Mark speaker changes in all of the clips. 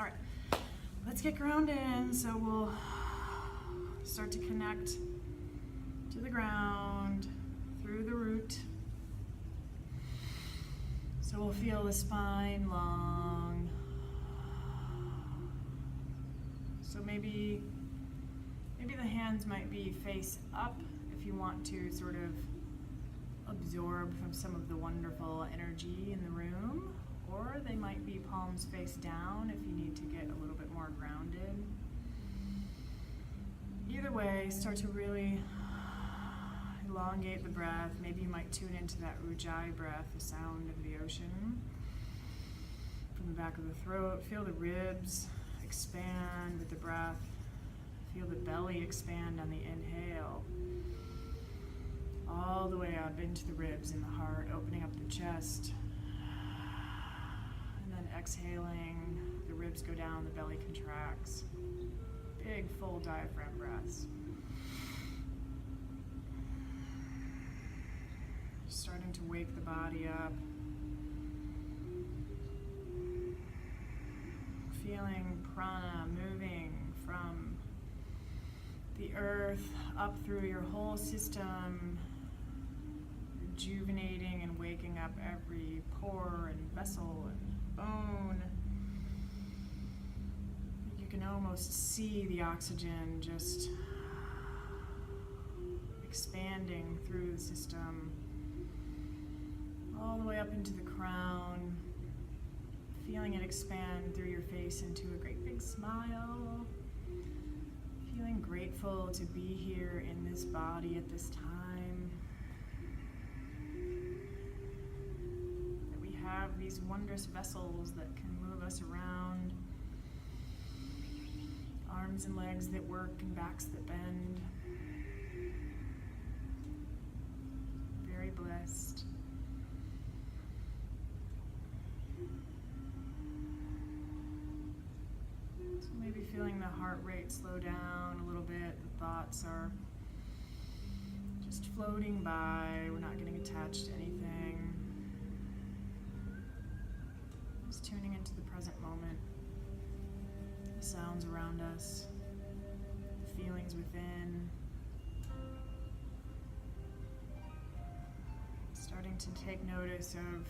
Speaker 1: All right, let's get grounded. So we'll start to connect to the ground through the root. So we'll feel the spine long. So maybe the hands might be face up if you want to sort of absorb from some of the wonderful energy in the room, or they might be palms face down if you need to get a little bit more grounded. Either way, start to really elongate the breath. Maybe you might tune into that Ujjayi breath, the sound of the ocean. From the back of the throat, feel the ribs expand with the breath. Feel the belly expand on the inhale. All the way up into the ribs and the heart, opening up the chest. And then exhaling, the ribs go down, the belly contracts. Big, full diaphragm breaths. Starting to wake the body up. Feeling prana moving from the earth up through your whole system, rejuvenating and waking up every pore and vessel and bone. You can almost see the oxygen just expanding through the system, all the way up into the crown, feeling it expand through your face into a great big smile. Feeling grateful to be here in this body at this time. That we have these wondrous vessels that can move us around. Arms and legs that work and backs that bend. Very blessed. Maybe feeling the heart rate slow down a little bit. The thoughts are just floating by. We're not getting attached to anything. Just tuning into the present moment. The sounds around us. The feelings within. Starting to take notice of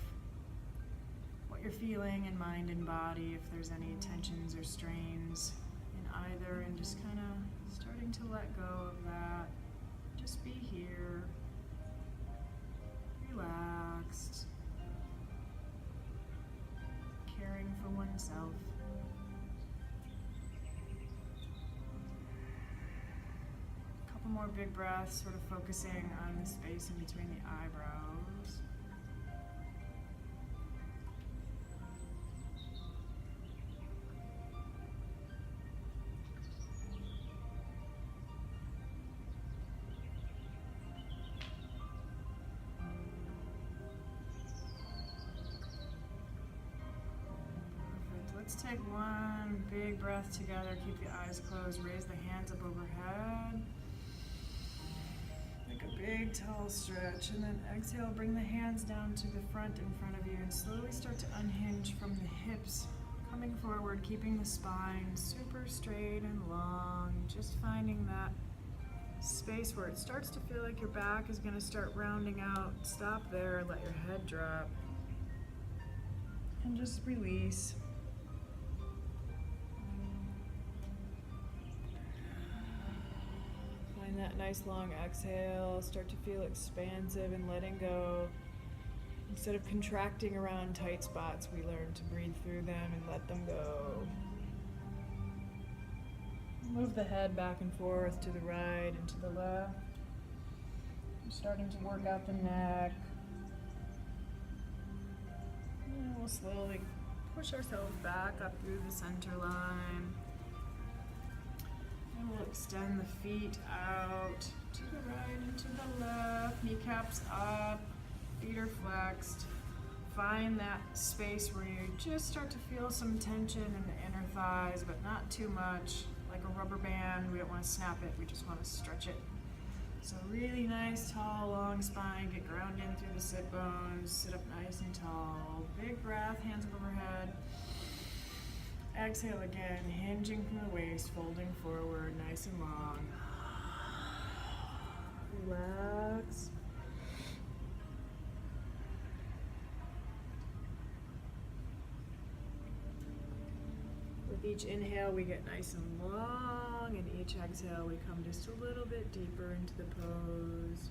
Speaker 1: what you're feeling in mind and body, if there's any tensions or strains in either, and just kind of starting to let go of that. Just be here, relaxed, caring for oneself. A couple more big breaths, sort of focusing on the space in between the eyebrows. Let's take one big breath together. Keep the eyes closed. Raise the hands up overhead. Make a big, tall stretch. And then exhale, bring the hands down to the front in front of you and slowly start to unhinge from the hips. Coming forward, keeping the spine super straight and long. Just finding that space where it starts to feel like your back is going to start rounding out. Stop there. Let your head drop. And just release. That nice long exhale, start to feel expansive and letting go. Instead of contracting around tight spots, we learn to breathe through them and let them go. Move the head back and forth to the right and to the left. I'm starting to work out the neck. And we'll slowly push ourselves back up through the center line. And we'll extend the feet out to the right and to the left. Kneecaps up, feet are flexed. Find that space where you just start to feel some tension in the inner thighs, but not too much. Like a rubber band, we don't want to snap it, we just want to stretch it. So really nice, tall, long spine. Get grounded in through the sit bones. Sit up nice and tall. Big breath, hands up overhead. Exhale again, hinging from the waist, folding forward, nice and long. Relax. With each inhale, we get nice and long, and each exhale, we come just a little bit deeper into the pose.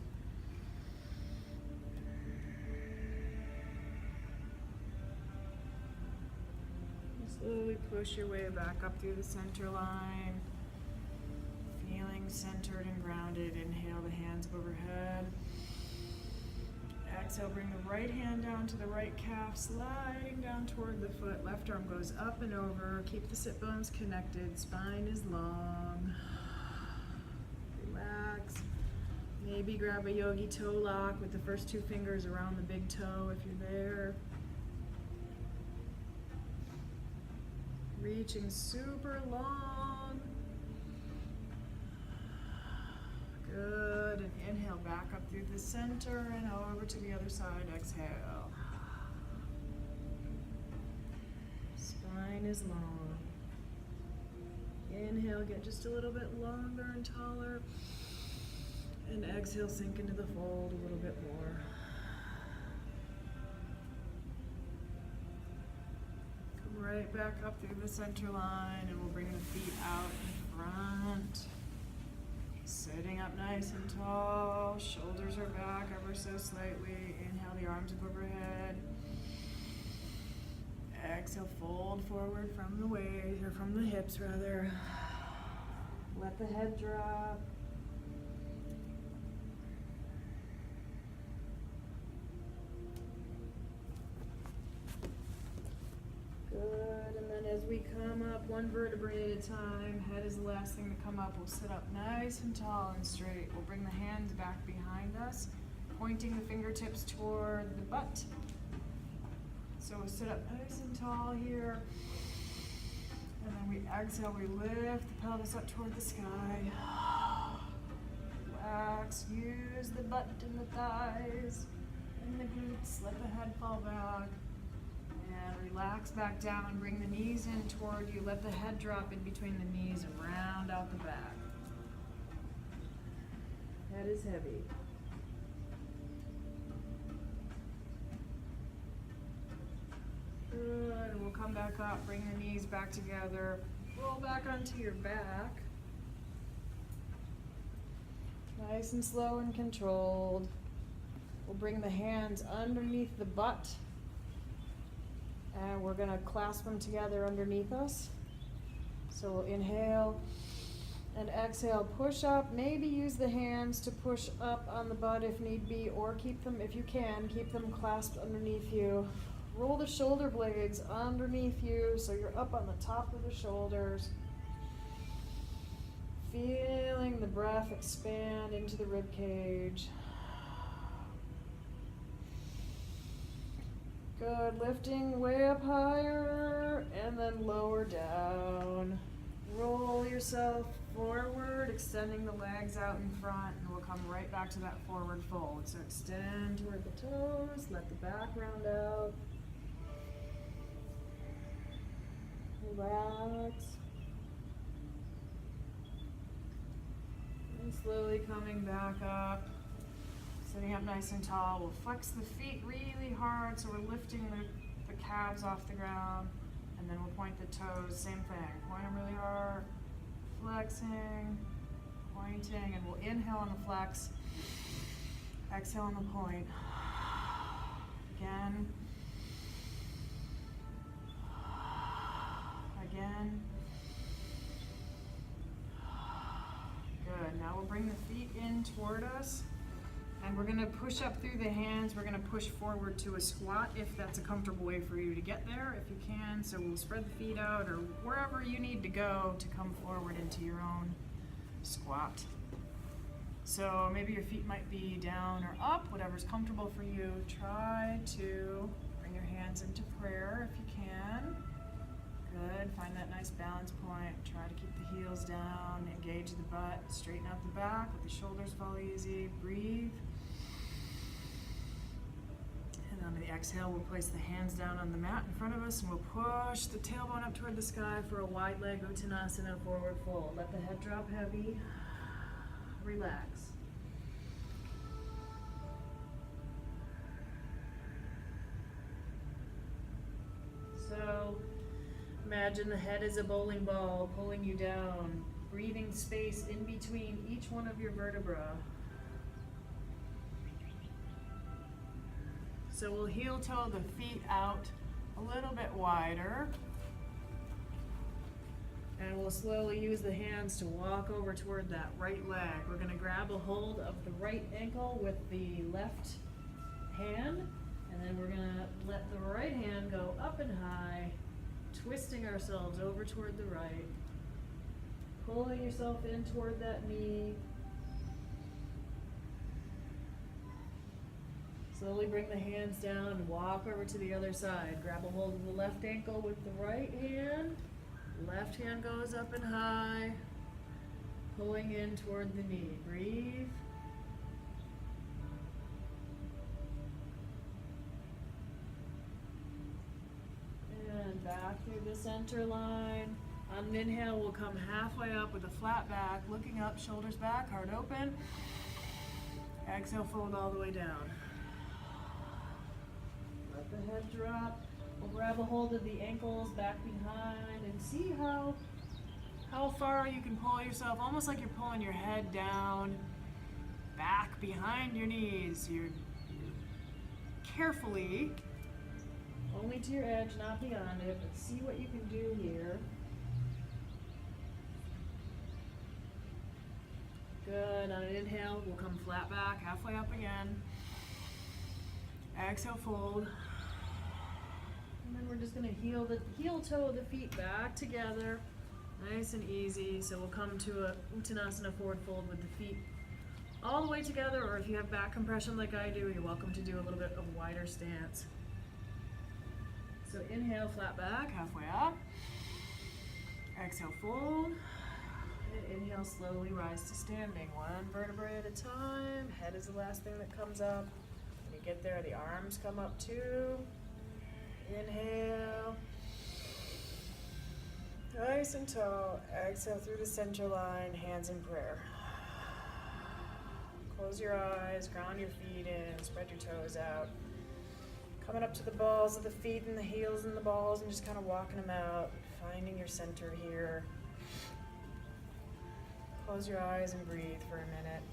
Speaker 1: Slowly push your way back up through the center line. Feeling centered and grounded. Inhale the hands up overhead. Exhale, bring the right hand down to the right calf, sliding down toward the foot. Left arm goes up and over. Keep the sit bones connected. Spine is long. Relax. Maybe grab a yogi toe lock with the first two fingers around the big toe if you're there. Reaching super long. Good. And inhale back up through the center and over to the other side. Exhale. Spine is long. Inhale, get just a little bit longer and taller. And exhale, sink into the fold a little bit more. Right back up through the center line, and we'll bring the feet out in front. Sitting up nice and tall, shoulders are back ever so slightly. Inhale the arms up overhead. Exhale, fold forward from the waist, or from the hips rather. Let the head drop. Good, and then as we come up one vertebrae at a time, head is the last thing to come up. We'll sit up nice and tall and straight. We'll bring the hands back behind us, pointing the fingertips toward the butt. So we'll sit up nice and tall here. And then we exhale, we lift the pelvis up toward the sky. Relax, use the butt and the thighs and the glutes. Let the head fall back. And relax back down, bring the knees in toward you. Let the head drop in between the knees and round out the back. Head is heavy. Good, and we'll come back up, bring the knees back together. Roll back onto your back. Nice and slow and controlled. We'll bring the hands underneath the butt. And we're going to clasp them together underneath us. So we'll inhale and exhale, push up. Maybe use the hands to push up on the butt if need be, or keep them, if you can, keep them clasped underneath you. Roll the shoulder blades underneath you so you're up on the top of the shoulders. Feeling the breath expand into the rib cage. Good, lifting way up higher and then lower down. Roll yourself forward, extending the legs out in front, and we'll come right back to that forward fold. So extend toward the toes, let the back round out. Relax. And slowly coming back up. Sitting up nice and tall. We'll flex the feet really hard so we're lifting the calves off the ground. And then we'll point the toes, same thing. Point them really hard. Flexing, pointing, and we'll inhale on the flex. Exhale on the point. Again. Again. Good. Now we'll bring the feet in toward us. And we're going to push up through the hands. We're going to push forward to a squat if that's a comfortable way for you to get there, if you can. So we'll spread the feet out or wherever you need to go to come forward into your own squat. So maybe your feet might be down or up, whatever's comfortable for you. Try to bring your hands into prayer if you can. Good. Find that nice balance point. Try to keep the heels down. Engage the butt. Straighten out the back. Let the shoulders fall easy. Breathe. And on the exhale, we'll place the hands down on the mat in front of us and we'll push the tailbone up toward the sky for a wide leg Uttanasana forward fold. Let the head drop heavy. Relax. So imagine the head is a bowling ball pulling you down, breathing space in between each one of your vertebrae. So we'll heel toe the feet out a little bit wider. And we'll slowly use the hands to walk over toward that right leg. We're going to grab a hold of the right ankle with the left hand. And then we're going to let the right hand go up and high, twisting ourselves over toward the right. Pulling yourself in toward that knee. Slowly bring the hands down and walk over to the other side. Grab a hold of the left ankle with the right hand. Left hand goes up and high, pulling in toward the knee. Breathe. And back through the center line. On an inhale, we'll come halfway up with a flat back, looking up, shoulders back, heart open. Exhale, fold all the way down. Let the head drop. We'll grab a hold of the ankles back behind and see how far you can pull yourself, almost like you're pulling your head down, back behind your knees. You're carefully, only to your edge, not beyond it, but see what you can do here. Good. On an inhale, we'll come flat back, halfway up again. Exhale, fold. And then we're just going to heel toe the feet back together, nice and easy. So we'll come to a Uttanasana forward fold with the feet all the way together, or if you have back compression like I do, you're welcome to do a little bit of a wider stance. So inhale, flat back, halfway up. Exhale, fold. And inhale, slowly rise to standing. One vertebrae at a time. Head is the last thing that comes up. When you get there, the arms come up too. Inhale, nice and tall. Exhale through the center line, hands in prayer. Close your eyes, ground your feet in, spread your toes out. Coming up to the balls of the feet and the heels and the balls and just kind of walking them out, finding your center here. Close your eyes and breathe for a minute.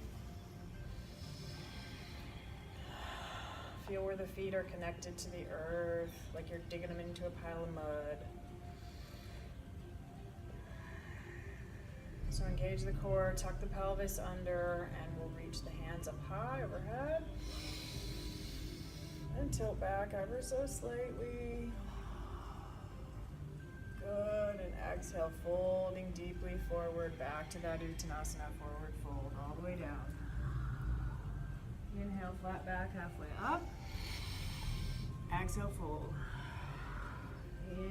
Speaker 1: Feel where the feet are connected to the earth, like you're digging them into a pile of mud. So engage the core, tuck the pelvis under, and we'll reach the hands up high overhead. And tilt back ever so slightly. Good, and exhale, folding deeply forward, back to that Uttanasana forward fold, all the way down. Inhale, flat back, halfway up. Exhale, fold.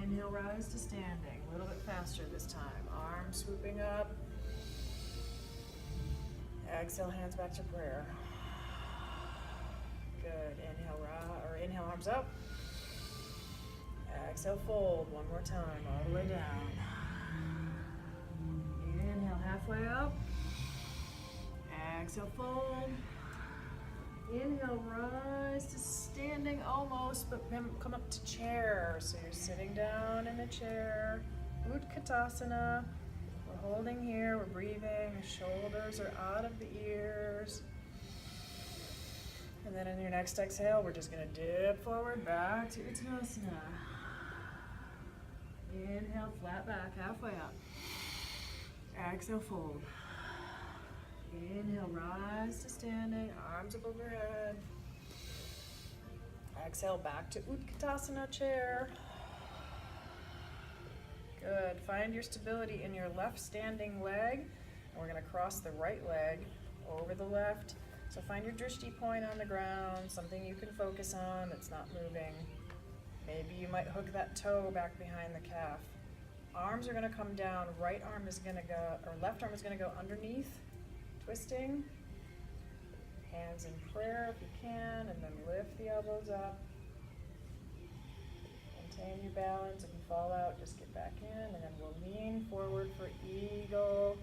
Speaker 1: Inhale, rise to standing. A little bit faster this time. Arms swooping up. Exhale, hands back to prayer. Good. Inhale, arms up. Exhale, fold. One more time, all the way down. Inhale, halfway up. Exhale, fold. Inhale, rise to standing almost, but come up to chair. So you're sitting down in a chair. Utkatasana. We're holding here, we're breathing. Shoulders are out of the ears. And then in your next exhale, we're just going to dip forward back to Uttanasana. Inhale, flat back, halfway up. Exhale, fold. Inhale, rise to standing, arms up overhead. Exhale, back to Utkatasana chair. Good. Find your stability in your left standing leg. And we're going to cross the right leg over the left. So find your drishti point on the ground, something you can focus on that's not moving. Maybe you might hook that toe back behind the calf. Arms are going to come down. Right arm is going to go, or left arm is going to go underneath. Twisting, hands in prayer if you can, and then lift the elbows up. your balance. If you fall out, just get back in, and then we'll lean forward for eagle.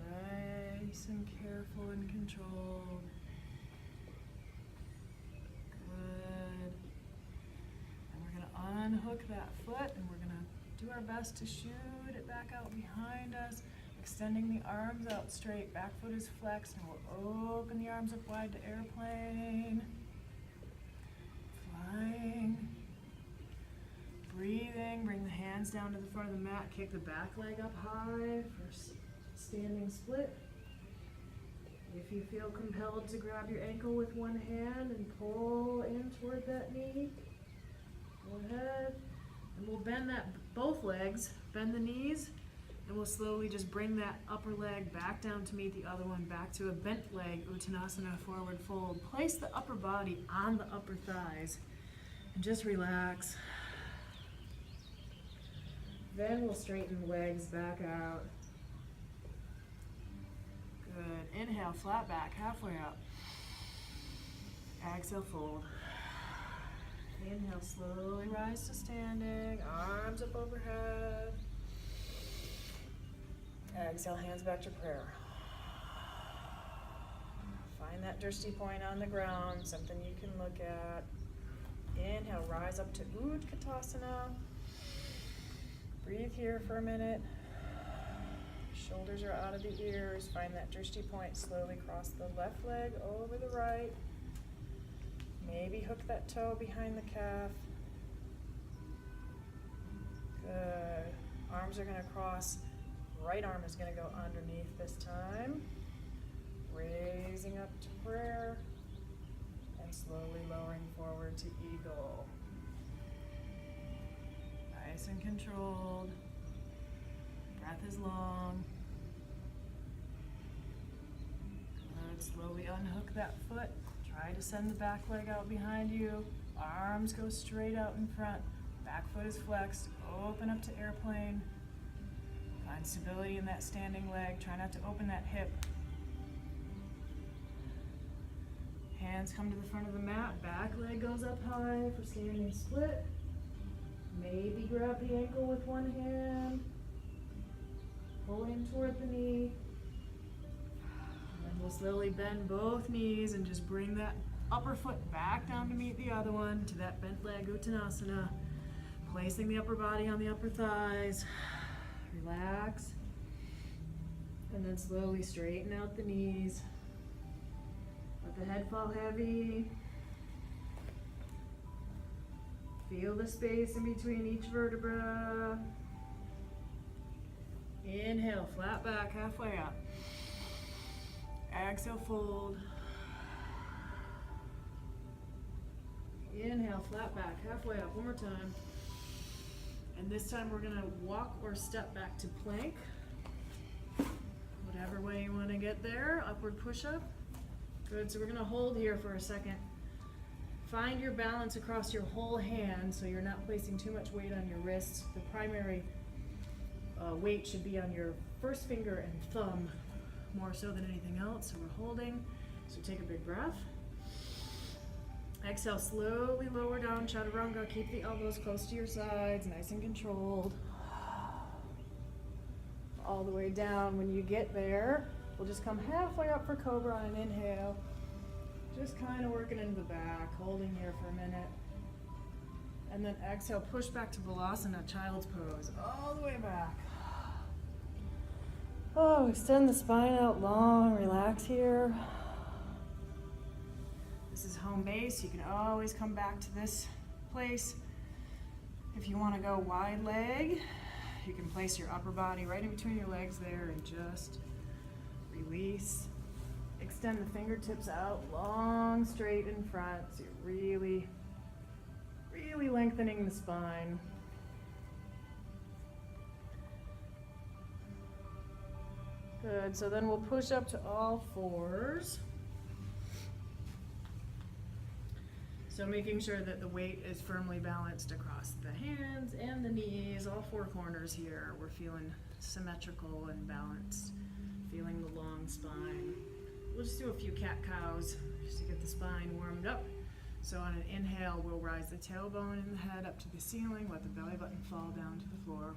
Speaker 1: Nice and careful and controlled. Good. And we're going to unhook that foot, and we're going to do our best to shoot it back out behind us, extending the arms out straight. Back foot is flexed, and we'll open the arms up wide to airplane. Flying. Breathing. Bring the hands down to the front of the mat. Kick the back leg up high for standing split. If you feel compelled to grab your ankle with one hand and pull in toward that knee, go ahead. And we'll bend both legs, bend the knees, and we'll slowly just bring that upper leg back down to meet the other one, back to a bent leg, Uttanasana, forward fold. Place the upper body on the upper thighs and just relax. Then we'll straighten the legs back out. Good. Inhale, flat back, halfway up. Exhale, fold. Inhale, slowly rise to standing, arms up overhead. Exhale, hands back to prayer. Find that drishti point on the ground, something you can look at. Inhale, rise up to Utkatasana. Breathe here for a minute. Shoulders are out of the ears. Find that drishti point. Slowly cross the left leg over the right. Maybe hook that toe behind the calf. Good. Arms are going to cross. Right arm is going to go underneath this time. Raising up to prayer. And slowly lowering forward to eagle. Nice and controlled. Breath is long. Good. Slowly unhook that foot. Try to send the back leg out behind you. Arms go straight out in front. Back foot is flexed. Open up to airplane. Find stability in that standing leg. Try not to open that hip. Hands come to the front of the mat. Back leg goes up high for standing split. Maybe grab the ankle with one hand. Pull in toward the knee. And then we'll slowly bend both knees and just bring that upper foot back down to meet the other one, to that bent leg, Uttanasana. Placing the upper body on the upper thighs. Relax. And then slowly straighten out the knees. Let the head fall heavy. Feel the space in between each vertebra. Inhale, flat back, halfway up. Exhale, fold. Inhale, flat back, halfway up. One more time. And this time we're going to walk or step back to plank. Whatever way you want to get there. Upward push-up. Good, so we're going to hold here for a second. Find your balance across your whole hand so you're not placing too much weight on your wrists. The primary weight should be on your first finger and thumb more so than anything else. So we're holding. So take a big breath. Exhale, slowly lower down, chaturanga. Keep the elbows close to your sides, nice and controlled. All the way down. When you get there, we'll just come halfway up for cobra on an inhale. Just kind of working into the back, holding here for a minute. And then exhale, push back to Vinyasa, child's pose, all the way back. Oh, extend the spine out long, relax here. This is home base. You can always come back to this place. If you want to go wide leg, you can place your upper body right in between your legs there and just release. Extend the fingertips out long, straight in front. So you're really, really lengthening the spine. Good, so then we'll push up to all fours. So making sure that the weight is firmly balanced across the hands and the knees, all four corners here. We're feeling symmetrical and balanced, feeling the long spine. We'll just do a few cat-cows just to get the spine warmed up. So on an inhale, we'll rise the tailbone and the head up to the ceiling, let the belly button fall down to the floor.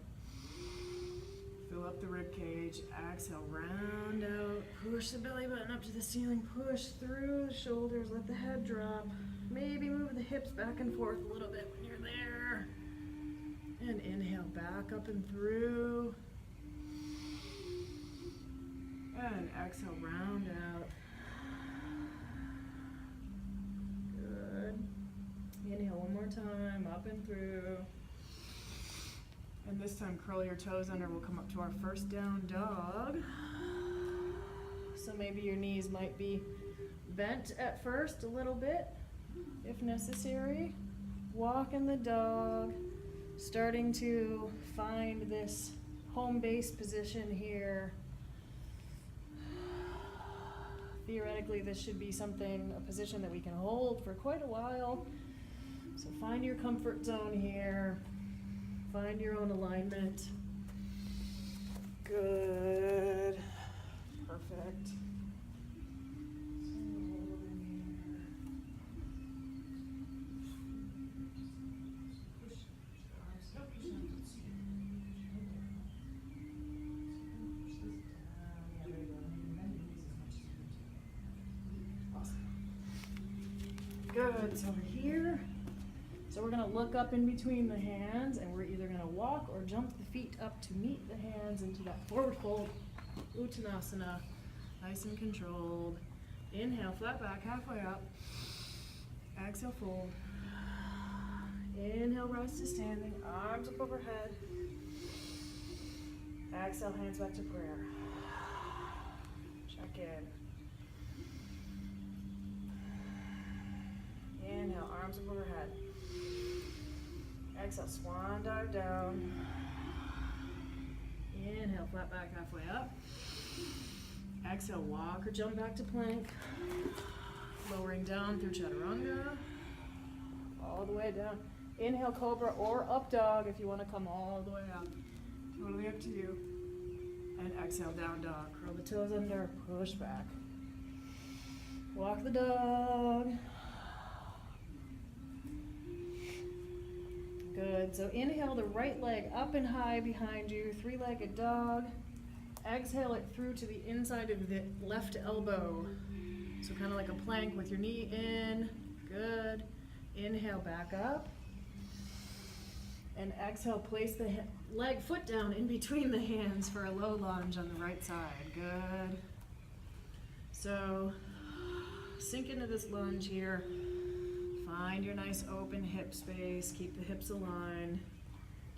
Speaker 1: Fill up the rib cage, exhale, round out, push the belly button up to the ceiling, push through the shoulders, let the head drop. Maybe move the hips back and forth a little bit when you're there. And inhale, back up and through. And exhale, round out. Good. Inhale one more time, up and through. And this time, curl your toes under. We'll come up to our first down dog. So maybe your knees might be bent at first a little bit, if necessary. Walk in the dog, starting to find this home base position here. Theoretically, this should be a position that we can hold for quite a while. So find your comfort zone here. Find your own alignment. Good. Perfect. Good. So we're here. So we're going to look up in between the hands, and we're either going to walk or jump the feet up to meet the hands into that forward fold, Uttanasana, nice and controlled. Inhale, flat back, halfway up. Exhale, fold. Inhale, rise to standing, arms up overhead. Exhale, hands back to prayer. Check in. Inhale, arms up overhead. Exhale, swan dive down. Inhale, flat back, halfway up. Exhale, walk or jump back to plank. Lowering down through chaturanga. All the way down. Inhale, cobra or up dog if you want to come all the way up. Totally up to you. And exhale, down dog. Curl the toes under, push back. Walk the dog. Good. So inhale the right leg up and high behind you, three-legged dog. Exhale it through to the inside of the left elbow. So kind of like a plank with your knee in. Good. Inhale back up. And exhale, place the foot down in between the hands for a low lunge on the right side. Good. So sink into this lunge here. Find your nice open hip space. Keep the hips aligned.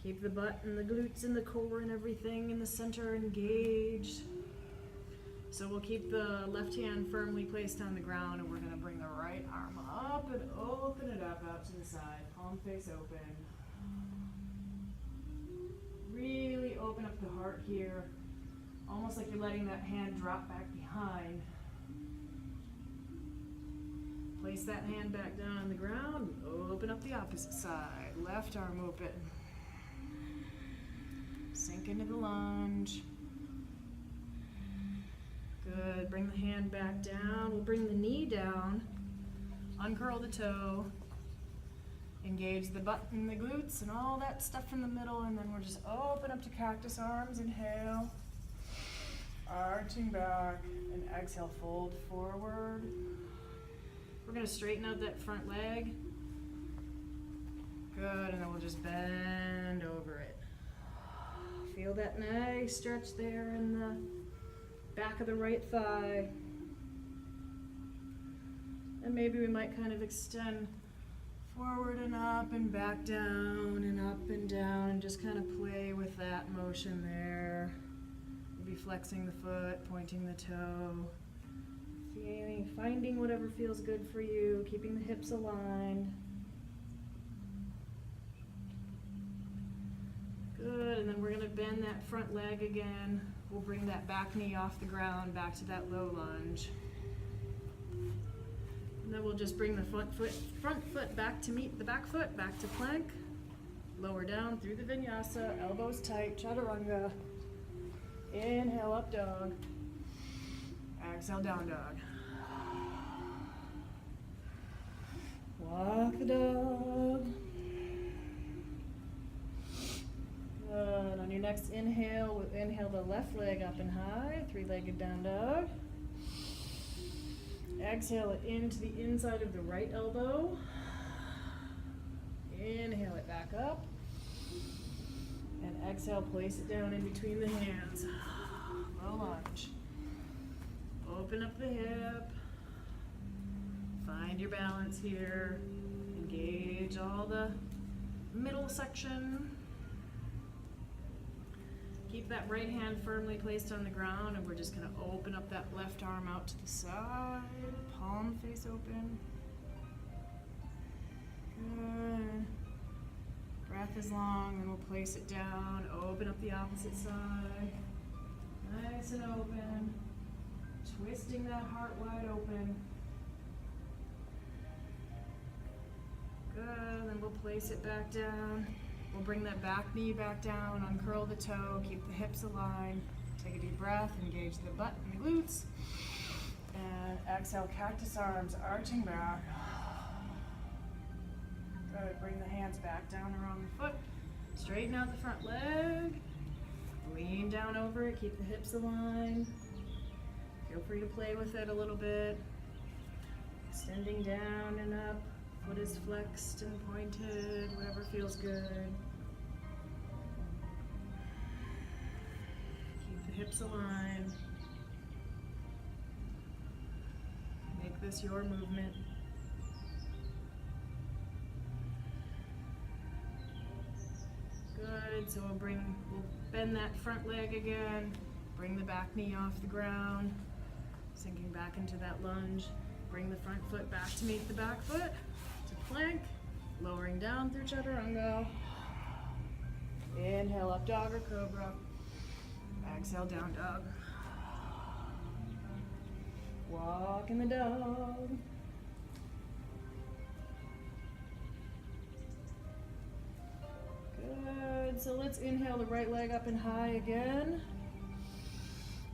Speaker 1: Keep the butt and the glutes and the core and everything in the center engaged. So we'll keep the left hand firmly placed on the ground, and we're going to bring the right arm up and open it up out to the side. Palm face open. Really open up the heart here. Almost like you're letting that hand drop back behind. Place that hand back down on the ground. Open up the opposite side. Left arm open. Sink into the lunge. Good. Bring the hand back down. We'll bring the knee down. Uncurl the toe. Engage the butt and the glutes and all that stuff in the middle. And then we'll just open up to cactus arms. Inhale. Arching back. And exhale, fold forward. We're going to straighten out that front leg. Good, and then we'll just bend over it. Feel that nice stretch there in the back of the right thigh. And maybe we might kind of extend forward and up and back down and up and down and just kind of play with that motion there. We'll be flexing the foot, pointing the toe. Finding whatever feels good for you, keeping the hips aligned. Good, and then we're going to bend that front leg again. We'll bring that back knee off the ground, back to that low lunge. And then we'll just bring the front foot back to meet the back foot, back to plank. Lower down through the vinyasa, elbows tight, chaturanga. Inhale, up dog. Exhale, down dog. Walk the dog. Good. On your next inhale, we'll inhale the left leg up and high, three-legged down dog. Exhale it into the inside of the right elbow. Inhale it back up. And exhale, place it down in between the hands. Low lunge. Open up the hip. Find your balance here. Engage all the middle section. Keep that right hand firmly placed on the ground, and we're just going to open up that left arm out to the side. Palm face open. Good. Breath is long, and we'll place it down. Open up the opposite side. Nice and open. Twisting that heart wide open. Good, then we'll place it back down. We'll bring that back knee back down, uncurl the toe, keep the hips aligned. Take a deep breath, engage the butt and the glutes. And exhale, cactus arms, arching back. Good, bring the hands back down around the foot. Straighten out the front leg. Lean down over it, keep the hips aligned. Feel free to play with it a little bit. Extending down and up. Foot is flexed and pointed, whatever feels good. Keep the hips aligned. Make this your movement. Good, so we'll bend that front leg again. Bring the back knee off the ground. Sinking back into that lunge. Bring the front foot back to meet the back foot. Plank, lowering down through chaturanga. Inhale, up dog or cobra. Exhale, down dog. Walk in the dog. Good, so let's inhale the right leg up and high again.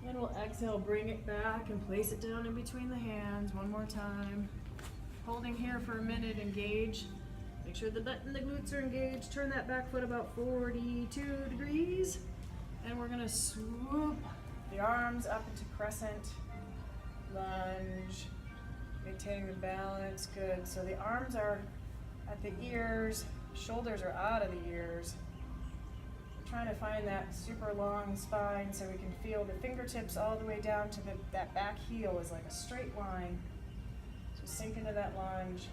Speaker 1: Then we'll exhale, bring it back and place it down in between the hands one more time. Holding here for a minute, engage. Make sure the butt and the glutes are engaged. Turn that back foot about 42 degrees. And we're gonna swoop the arms up into crescent lunge. Maintaining the balance, good. So the arms are at the ears, shoulders are out of the ears. We're trying to find that super long spine so we can feel the fingertips all the way down to that back heel is like a straight line. Sink into that lunge.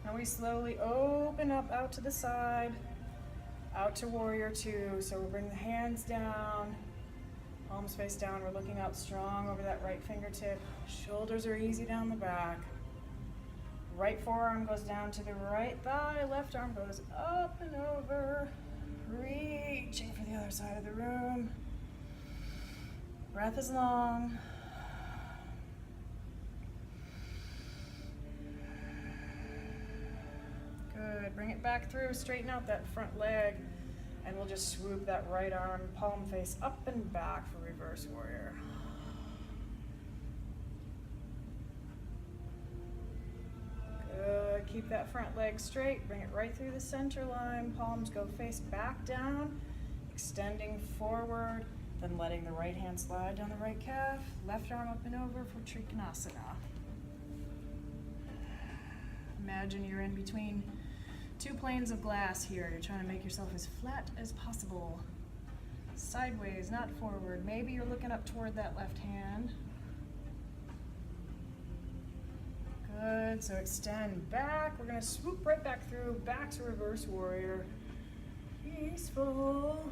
Speaker 1: Now we slowly open up out to the side, out to warrior two. So we'll bring the hands down, palms face down. We're looking out strong over that right fingertip. Shoulders are easy down the back. Right forearm goes down to the right thigh. Left arm goes up and over. Reaching for the other side of the room. Breath is long. Good, bring it back through, straighten out that front leg, and we'll just swoop that right arm, palm face up and back for reverse warrior. Good, keep that front leg straight, bring it right through the center line, palms go face back down, extending forward, then letting the right hand slide down the right calf, left arm up and over for Trikonasana. Imagine you're in between two planes of glass here. You're trying to make yourself as flat as possible. Sideways, not forward. Maybe you're looking up toward that left hand. Good, so extend back. We're gonna swoop right back through, back to reverse warrior. Peaceful.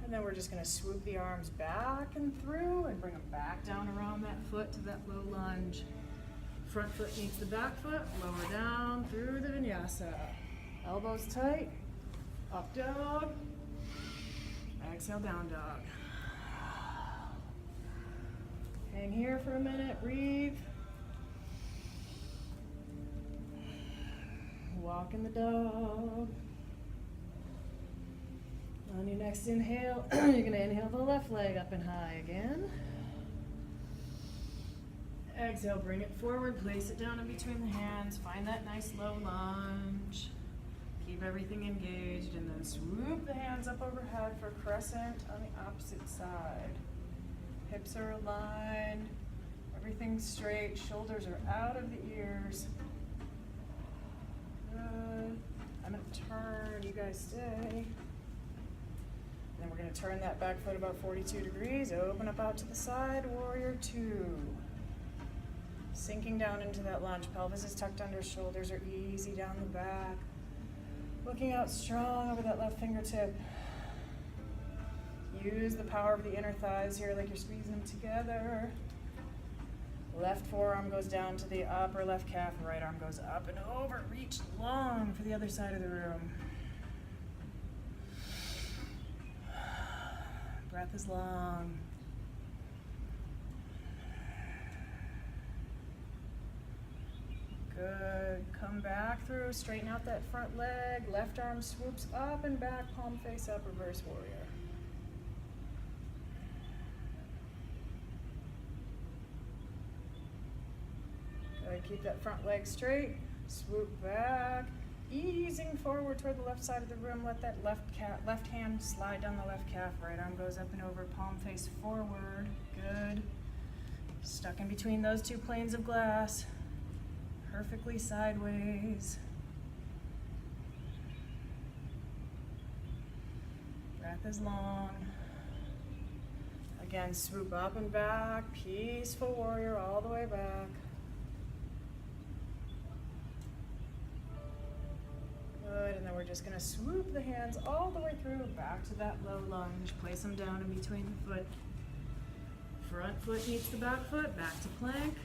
Speaker 1: And then we're just gonna swoop the arms back and through and bring them back down around that foot to that low lunge. Front foot meets the back foot, lower down through the vinyasa. Elbows tight, up dog, exhale down dog. Hang here for a minute, breathe. Walk in the dog. On your next inhale, you're gonna inhale the left leg up and high again. Exhale, bring it forward, place it down in between the hands, find that nice low lunge. Keep everything engaged, and then swoop the hands up overhead for crescent on the opposite side. Hips are aligned, everything's straight, shoulders are out of the ears. Good. I'm gonna turn, you guys stay. Then we're gonna turn that back foot about 42 degrees, open up out to the side, warrior two. Sinking down into that lunge, pelvis is tucked under, shoulders are easy down the back. Looking out strong over that left fingertip. Use the power of the inner thighs here like you're squeezing them together. Left forearm goes down to the upper left calf, right arm goes up and over. Reach long for the other side of the room. Breath is long. Good. Come back through, straighten out that front leg. Left arm swoops up and back, palm face up, reverse warrior. Good. Keep that front leg straight. Swoop back, easing forward toward the left side of the room. Let that left hand slide down the left calf. Right arm goes up and over, palm face forward. Good. Stuck in between those two planes of glass. Perfectly sideways. Breath is long. Again, swoop up and back. Peaceful warrior all the way back. Good, and then we're just gonna swoop the hands all the way through, back to that low lunge. Place them down in between the foot. Front foot meets the back foot, back to plank.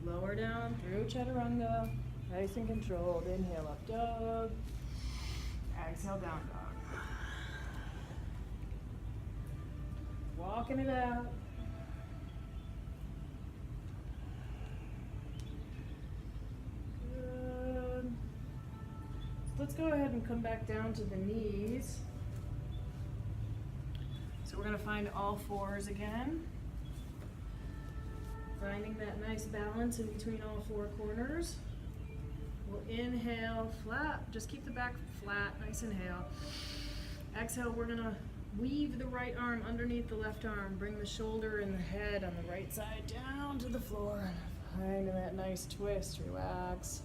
Speaker 1: Lower down through chaturanga, nice and controlled. Inhale, up dog. Exhale, down dog. Walking it out. Good. Let's go ahead and come back down to the knees. So we're going to find all fours again. Finding that nice balance in between all four corners. We'll inhale, flat, just keep the back flat, nice inhale. Exhale, we're gonna weave the right arm underneath the left arm, bring the shoulder and the head on the right side down to the floor. Finding that nice twist, relax.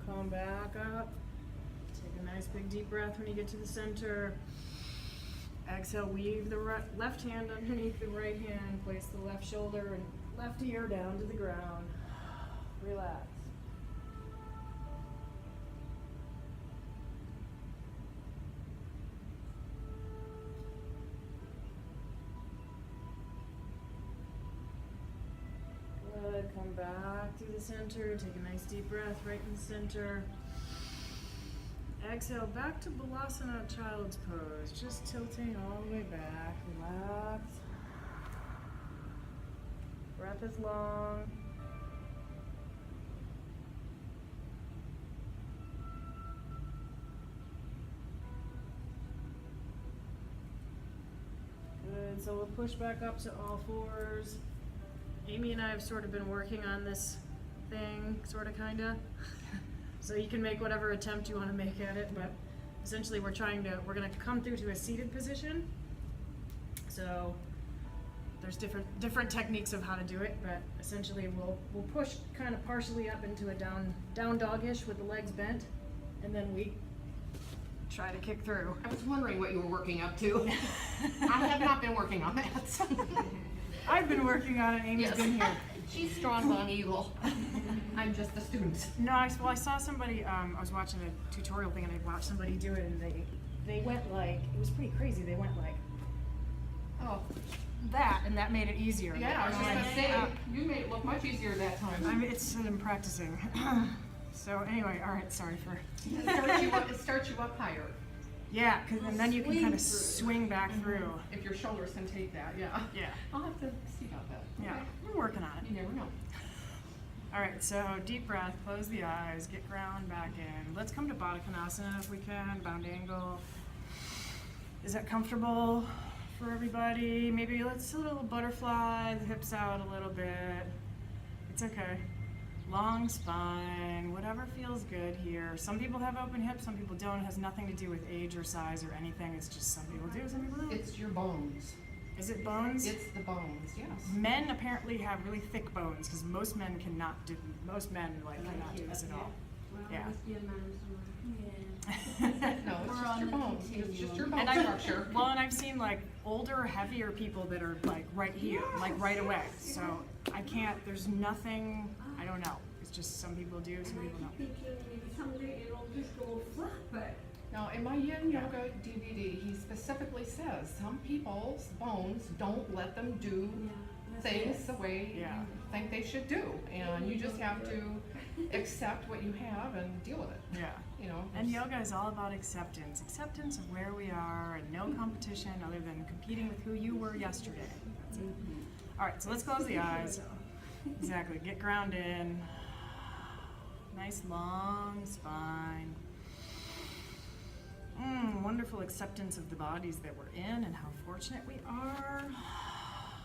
Speaker 1: Come back up. Take a nice big deep breath when you get to the center. Exhale, weave the left hand underneath the right hand. Place the left shoulder and left ear down to the ground. Relax. Good. Come back to the center. Take a nice deep breath right in the center. Exhale, back to Vinyasa, child's pose. Just tilting all the way back. Relax. Breath is long. Good. So we'll push back up to all fours. Amy and I have sort of been working on this thing, sort of, kind of. So you can make whatever attempt you want to make at it, but essentially we're going to come through to a seated position. So there's different techniques of how to do it, but essentially we'll push kind of partially up into a down dog-ish with the legs bent, and then we try to kick through.
Speaker 2: I was wondering what you were working up to. I have not been working on that.
Speaker 1: I've been working on it. Amy's been here.
Speaker 2: She's strong on evil. I'm just a student.
Speaker 1: No, I saw somebody. I was watching a tutorial thing, and I watched somebody do it, and they went like, it was pretty crazy. They went like, oh, that, and that made it easier.
Speaker 2: Yeah, I was just gonna say, you made it look much easier that time.
Speaker 1: I'm practicing. So anyway, all right. Sorry for.
Speaker 2: It starts you up higher.
Speaker 1: Yeah, and then you can kind of swing back through.
Speaker 2: If your shoulders can take that, yeah.
Speaker 1: Yeah.
Speaker 2: I'll have to see about that.
Speaker 1: Yeah,
Speaker 2: Okay.
Speaker 1: we're working on it.
Speaker 2: You never know.
Speaker 1: All right, so deep breath, close the eyes, get ground back in. Let's come to Baddha Konasana if we can, bound angle. Is that comfortable for everybody? Maybe let's do a little butterfly, the hips out a little bit. It's okay. Long spine, whatever feels good here. Some people have open hips, some people don't. It has nothing to do with age or size or anything. It's just some people do, some people don't.
Speaker 2: It's your bones.
Speaker 1: Is it bones?
Speaker 2: It's the bones, yes.
Speaker 1: Men apparently have really thick bones because most men cannot do. Most men cannot do this at all.
Speaker 3: Well,
Speaker 1: Yeah.
Speaker 3: must be a man
Speaker 2: No, it's
Speaker 3: We're
Speaker 2: just
Speaker 3: on
Speaker 2: your
Speaker 3: the
Speaker 2: bones. It's just your bone
Speaker 1: And
Speaker 2: structure.
Speaker 1: and I've seen older, heavier people that are right here, right away. So I can't. There's nothing. I don't know. It's just some people do, some people don't.
Speaker 3: thinking maybe someday it'll just go flat, but
Speaker 2: Now, in my yin yoga DVD, he specifically says some people's bones don't let them do things the way you think they should do, and you just have to accept what you have and deal with it.
Speaker 1: Yeah.
Speaker 2: You know.
Speaker 1: And yoga is all about acceptance of where we are, and no competition other than competing with who you were yesterday. That's it. All right, so let's close the eyes. Exactly. Get grounded in. Nice long spine. Wonderful acceptance of the bodies that we're in and how fortunate we are.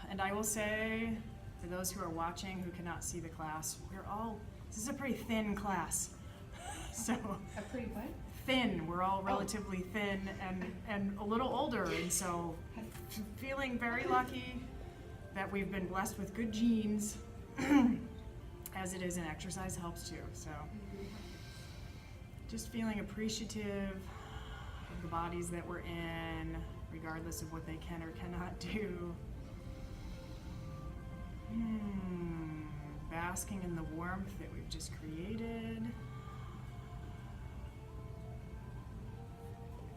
Speaker 1: And I will say, for those who are watching who cannot see the class, this is a pretty thin class. So
Speaker 2: A pretty what?
Speaker 1: thin, we're all relatively thin and a little older, and so feeling very lucky that we've been blessed with good genes, as it is, and exercise helps too. So just feeling appreciative of the bodies that we're in, regardless of what they can or cannot do. Basking in the warmth that we've just created.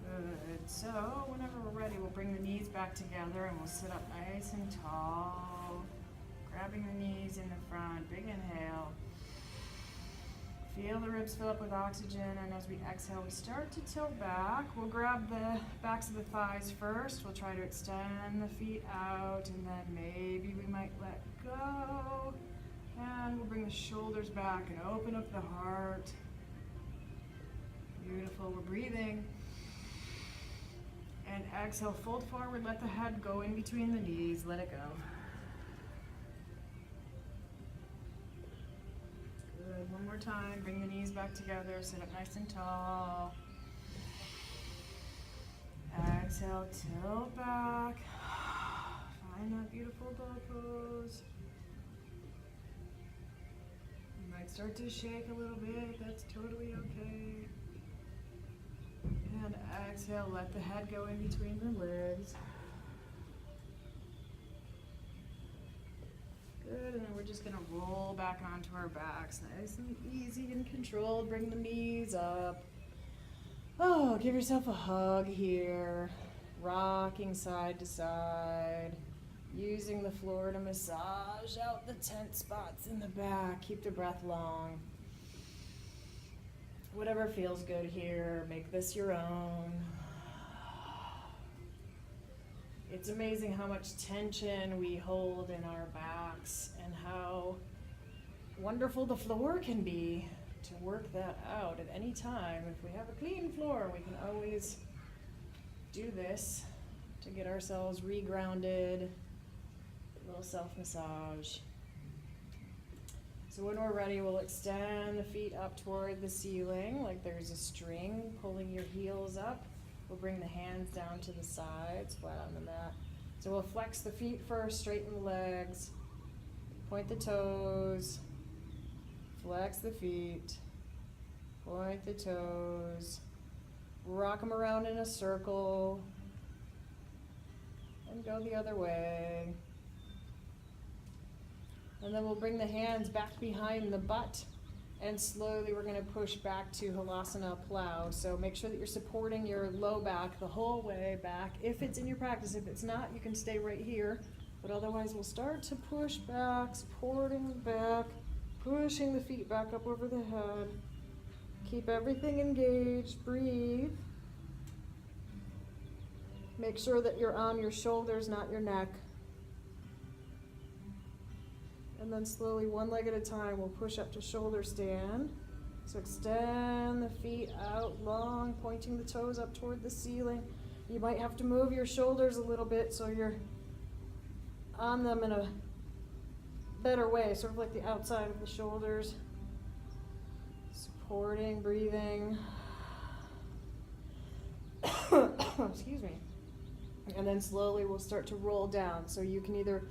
Speaker 1: Good. So whenever we're ready, we'll bring the knees back together and we'll sit up nice and tall. Grabbing the knees in the front, big inhale. Feel the ribs fill up with oxygen, and as we exhale, we start to tilt back. We'll grab the backs of the thighs first. We'll try to extend the feet out, and then maybe we might let go. And we'll bring the shoulders back and open up the heart. Beautiful, we're breathing. And exhale, fold forward, let the head go in between the knees, let it go. Good, one more time, bring the knees back together, sit up nice and tall. Exhale, tilt back. Find that beautiful dog pose. You might start to shake a little bit, that's totally okay. And exhale, let the head go in between the legs. Good, and then we're just gonna roll back onto our backs, nice and easy and controlled. Bring the knees up. Oh, give yourself a hug here. Rocking side to side. Using the floor to massage out the tense spots in the back. Keep the breath long. Whatever feels good here, make this your own. It's amazing how much tension we hold in our backs and how wonderful the floor can be to work that out at any time. If we have a clean floor, we can always do this to get ourselves regrounded. A little self-massage. So when we're ready, we'll extend the feet up toward the ceiling like there's a string pulling your heels up. We'll bring the hands down to the sides, flat on the mat. So we'll flex the feet first, straighten the legs, point the toes, flex the feet, point the toes, rock them around in a circle, and go the other way. And then we'll bring the hands back behind the butt, and slowly we're going to push back to Halasana Plow. So make sure that you're supporting your low back the whole way back. If it's in your practice, if it's not, you can stay right here. But otherwise, we'll start to push back, supporting the back, pushing the feet back up over the head. Keep everything engaged, breathe. Make sure that you're on your shoulders, not your neck. And then slowly, one leg at a time, we'll push up to shoulder stand. So extend the feet out long, pointing the toes up toward the ceiling. You might have to move your shoulders a little bit so you're on them in a better way, sort of like the outside of the shoulders. Supporting, breathing. Excuse me. And then slowly we'll start to roll down. So you can either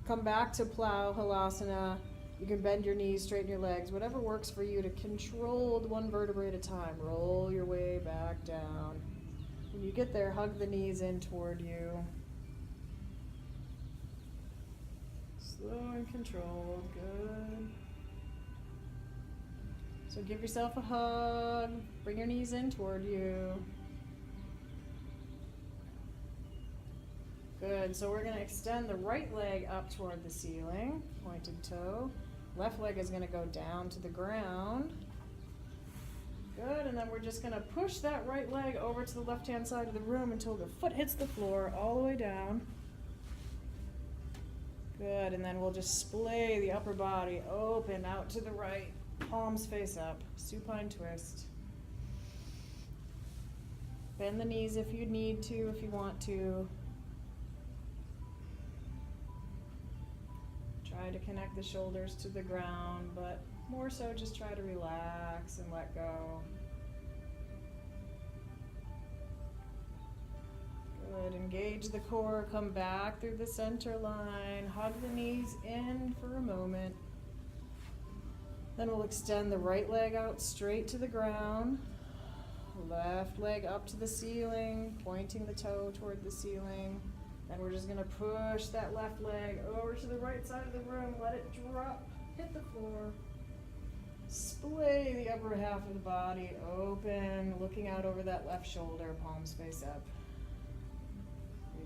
Speaker 1: come back to plow halasana, you can bend your knees, straighten your legs, whatever works for you to control one vertebrae at a time. Roll your way back down. When you get there, hug the knees in toward you. Slow and controlled, good. So give yourself a hug, bring your knees in toward you. Good, so we're gonna extend the right leg up toward the ceiling, pointed toe. Left leg is gonna go down to the ground. Good, and then we're just gonna push that right leg over to the left-hand side of the room until the foot hits the floor all the way down. Good, and then we'll just splay the upper body open out to the right, palms face up, supine twist. Bend the knees if you need to, if you want to. Try to connect the shoulders to the ground, but more so just try to relax and let go. Good, engage the core, come back through the center line, hug the knees in for a moment. Then we'll extend the right leg out straight to the ground, left leg up to the ceiling, pointing the toe toward the ceiling. Then we're just gonna push that left leg over to the right side of the room, let it drop, hit the floor. Splay the upper half of the body open, looking out over that left shoulder, palms face up.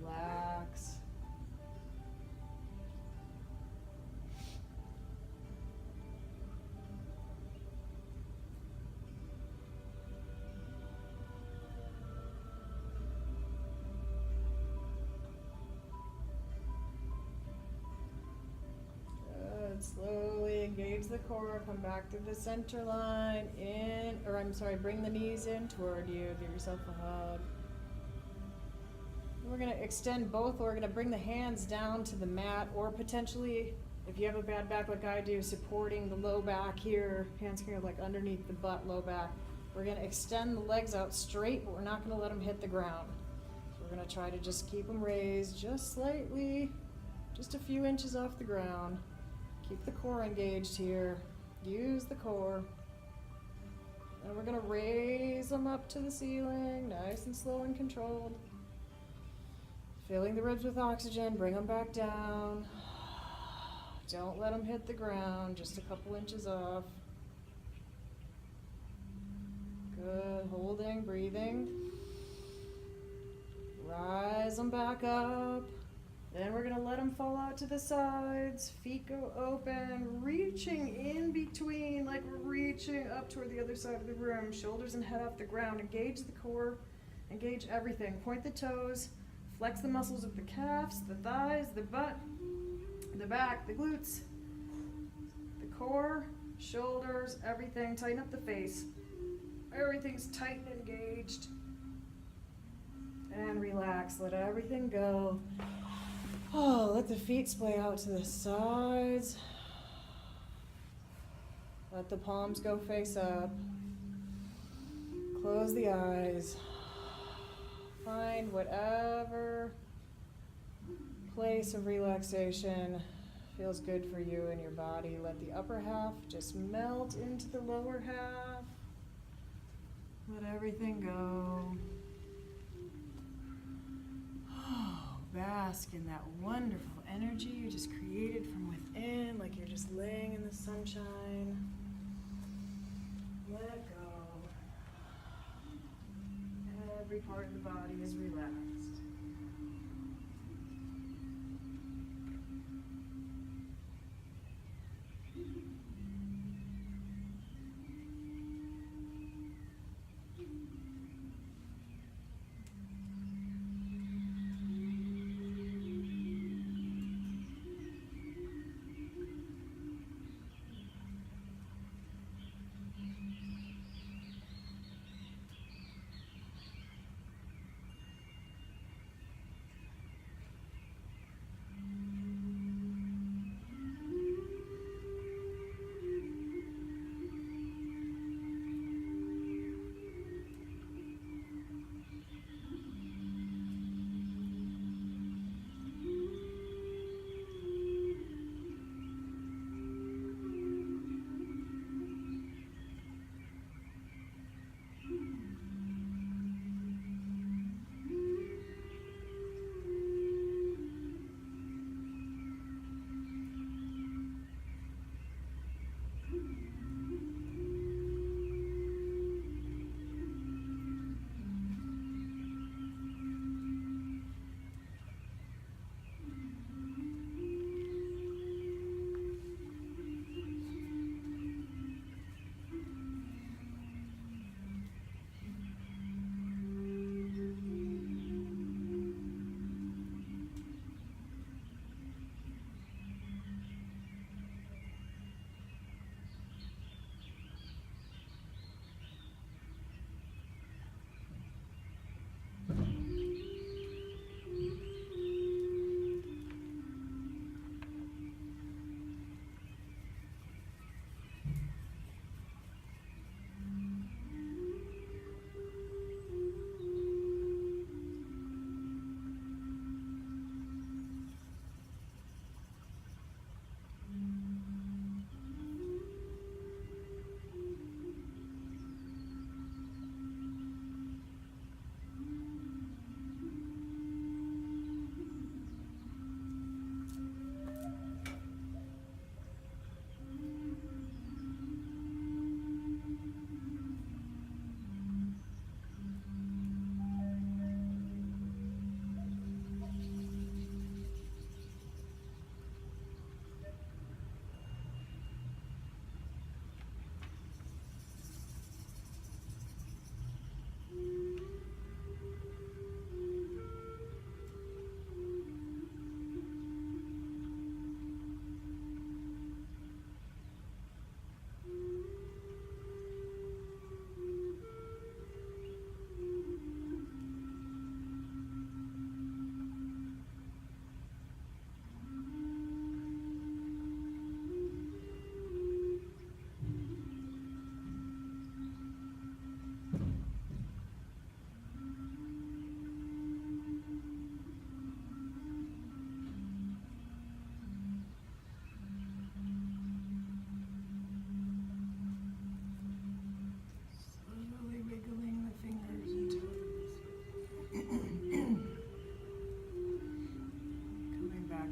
Speaker 1: Relax. Slowly engage the core, come back through the center line, bring the knees in toward you, give yourself a hug. We're gonna extend both, we're gonna bring the hands down to the mat, or potentially, if you have a bad back like I do, supporting the low back here, hands here like underneath the butt, low back. We're gonna extend the legs out straight, but we're not gonna let them hit the ground. So we're gonna try to just keep them raised just slightly, just a few inches off the ground. Keep the core engaged here. Use the core. And we're gonna raise them up to the ceiling, nice and slow and controlled. Filling the ribs with oxygen, bring them back down. Don't let them hit the ground, just a couple inches off. Good, holding, breathing. Rise them back up. Then we're gonna let them fall out to the sides, feet go open, reaching in between, like we're reaching up toward the other side of the room, shoulders and head off the ground. Engage the core, engage everything. Point the toes, flex the muscles of the calves, the thighs, the butt, the back, the glutes, the core, shoulders, everything. Tighten up the face. Everything's tight and engaged. And relax, let everything go. Oh, let the feet splay out to the sides. Let the palms go face up. Close the eyes. Find whatever place of relaxation feels good for you and your body. Let the upper half just melt into the lower half. Let everything go. Bask in that wonderful energy you just created from within, like you're just laying in the sunshine. Let go. Every part of the body is relaxed.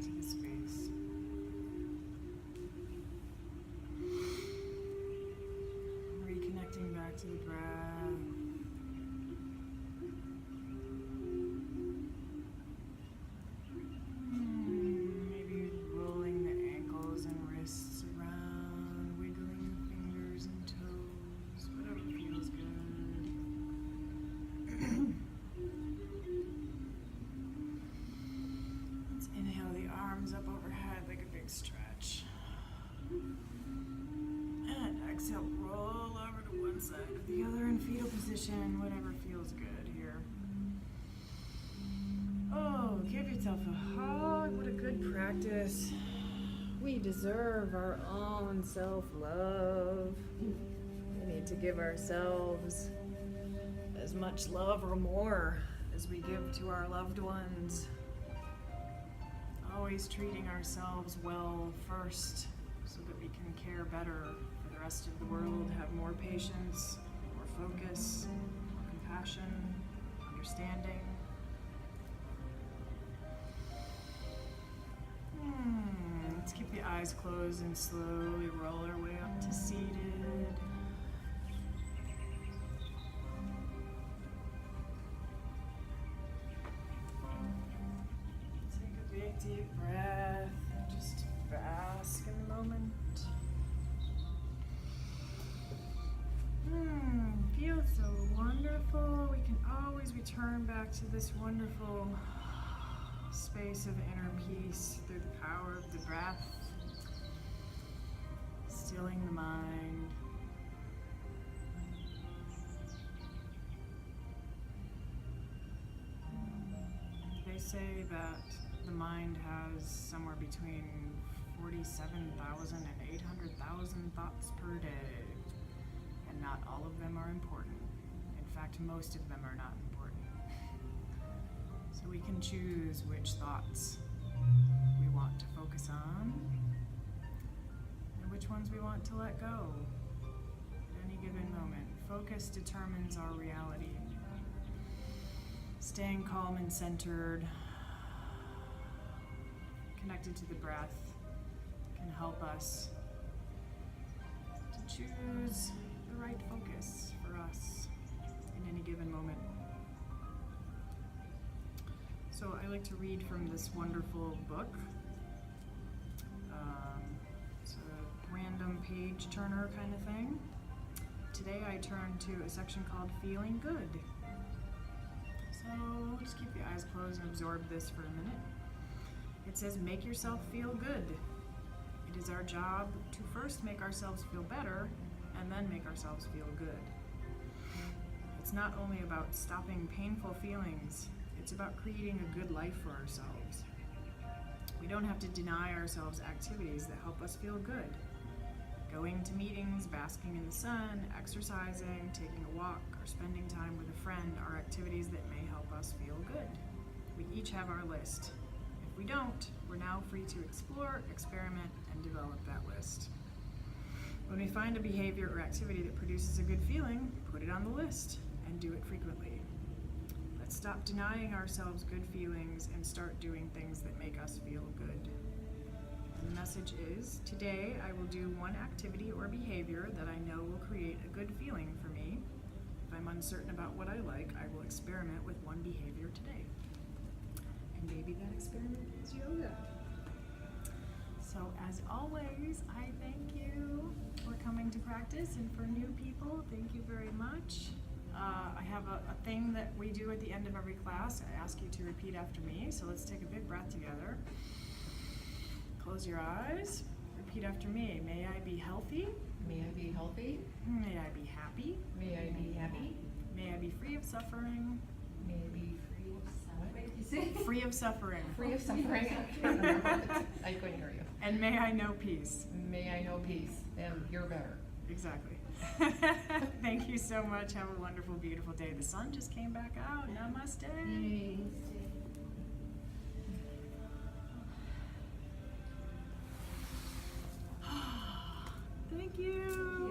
Speaker 1: to the space. Reconnecting back to the breath. Maybe rolling the ankles and wrists around, wiggling the fingers and toes, whatever feels good. Let's inhale the arms up overhead like a big stretch. And exhale, roll over to one side or the other in fetal position, whatever feels good here. Oh, give yourself a hug. What a good practice. We deserve our own self-love. We need to give ourselves as much love or more as we give to our loved ones. Always treating ourselves well first so that we can care better for the rest of the world, have more patience, more focus, more compassion, understanding. Let's keep the eyes closed and slowly roll our way up to seated. Take a big deep breath and just bask in the moment. Feels so wonderful. We can always return back to this wonderful space of inner peace through the power of the breath, stilling the mind. They say that the mind has somewhere between 47,000 and 800,000 thoughts per day, and not all of them are important. In fact, most of them are not important. So we can choose which thoughts we want to focus on and which ones we want to let go at any given moment. Focus determines our reality. Staying calm and centered, connected to the breath, can help us to choose the right focus for us in any given moment. So I like to read from this wonderful book. It's a random page turner kind of thing. Today I turned to a section called Feeling Good. So just keep your eyes closed and absorb this for a minute. It says, make yourself feel good. It is our job to first make ourselves feel better and then make ourselves feel good. It's not only about stopping painful feelings, it's about creating a good life for ourselves. We don't have to deny ourselves activities that help us feel good. Going to meetings, basking in the sun, exercising, taking a walk, or spending time with a friend are activities that may help us feel good. We each have our list. If we don't, we're now free to explore, experiment, and develop that list. When we find a behavior or activity that produces a good feeling, put it on the list and do it frequently. Let's stop denying ourselves good feelings and start doing things that make us feel good. And the message is, today I will do one activity or behavior that I know will create a good feeling for me. If I'm uncertain about what I like, I will experiment with one behavior today. And maybe that experiment is yoga. So as always, I thank you for coming to practice, and for new people, thank you very much. I have a thing that we do at the end of every class. I ask you to repeat after me, so let's take a big breath together. Close your eyes. Repeat after me. May I be healthy?
Speaker 2: May I be healthy?
Speaker 1: May I be happy?
Speaker 2: May I be happy?
Speaker 1: May I be free of suffering?
Speaker 2: May I be free of suffering?
Speaker 1: Free of suffering.
Speaker 2: Free of suffering. I couldn't hear you.
Speaker 1: And may I know peace.
Speaker 2: May I know peace. And you're better.
Speaker 1: Exactly. Thank you so much. Have a wonderful, beautiful day. The sun just came back out. Namaste. Thank you.